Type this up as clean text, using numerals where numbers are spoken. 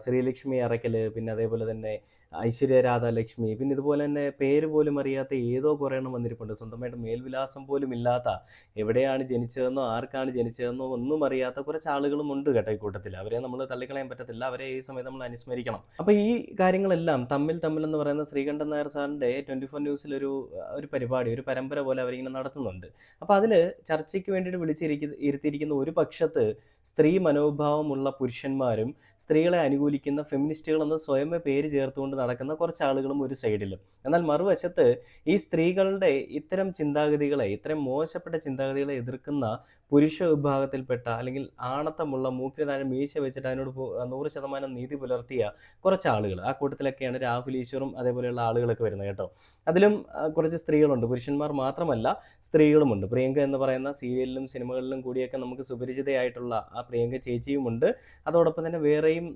ശ്രീലക്ഷ്മി അറയ്ക്കൽ, പിന്നെ അതേപോലെ തന്നെ ഐശ്വര്യ രാധാലക്ഷ്മി, പിന്നെ ഇതുപോലെ തന്നെ പേര് പോലും അറിയാത്ത ഏതോ കുറേ എണ്ണം വന്നിരിപ്പുണ്ട്. സ്വന്തമായിട്ട് മേൽവിലാസം പോലും ഇല്ലാത്ത, എവിടെയാണ് ജനിച്ചതെന്നോ ആർക്കാണ് ജനിച്ചതെന്നോ ഒന്നും അറിയാത്ത കുറച്ച് ആളുകളും ഉണ്ട് കേട്ടോ ഈ കൂട്ടത്തിൽ. അവരെ നമ്മൾ തള്ളിക്കളയാൻ പറ്റത്തില്ല. അവരെ ഈ സമയത്ത് നമ്മൾ അനുസ്മരിക്കണം. അപ്പോൾ ഈ കാര്യങ്ങളെല്ലാം തമ്മിൽ എന്ന് പറയുന്ന ശ്രീകണ്ഠൻ നായർ സാറിൻ്റെ 24 ന്യൂസിലൊരു ഒരു പരിപാടി, ഒരു പരമ്പര പോലെ അവരിങ്ങനെ നടത്തുന്നുണ്ട്. അപ്പോൾ അതിൽ ചർച്ചയ്ക്ക് വേണ്ടിയിട്ട് ഇരുത്തിയിരിക്കുന്ന ഒരു പക്ഷത്ത് സ്ത്രീ മനോഭാവമുള്ള പുരുഷന്മാരും സ്ത്രീകളെ അനുകൂലിക്കുന്ന ഫെമിനിസ്റ്റുകളെന്ന് സ്വയമേ പേര് ചേർത്തുകൊണ്ട് നടക്കുന്ന കുറച്ച് ആളുകളും ഒരു സൈഡിലും. എന്നാൽ മറുവശത്ത് ഈ സ്ത്രീകളുടെ ഇത്തരം ചിന്താഗതികളെ, ഇത്തരം മോശപ്പെട്ട ചിന്താഗതികളെ എതിർക്കുന്ന പുരുഷ വിഭാഗത്തിൽപ്പെട്ട, അല്ലെങ്കിൽ ആണത്തമുള്ള, മൂക്കിന് താഴെ മീശ വെച്ചിട്ട് അതിനോട് 100% നീതി പുലർത്തിയ കുറച്ച് ആളുകൾ. ആ കൂട്ടത്തിലൊക്കെയാണ് രാഹുൽ ഈശ്വറും അതേപോലെയുള്ള ആളുകളൊക്കെ വരുന്നത് കേട്ടോ. അതിലും കുറച്ച് സ്ത്രീകളുണ്ട്, പുരുഷന്മാർ മാത്രമല്ല സ്ത്രീകളുമുണ്ട്. പ്രിയങ്ക എന്ന് പറയുന്ന സീരിയലിലും സിനിമകളിലും കൂടിയൊക്കെ നമുക്ക് സുപരിചിതയായിട്ടുള്ള ആ പ്രിയങ്ക ചേച്ചിയുമുണ്ട്. അതോടൊപ്പം തന്നെ വേറെയും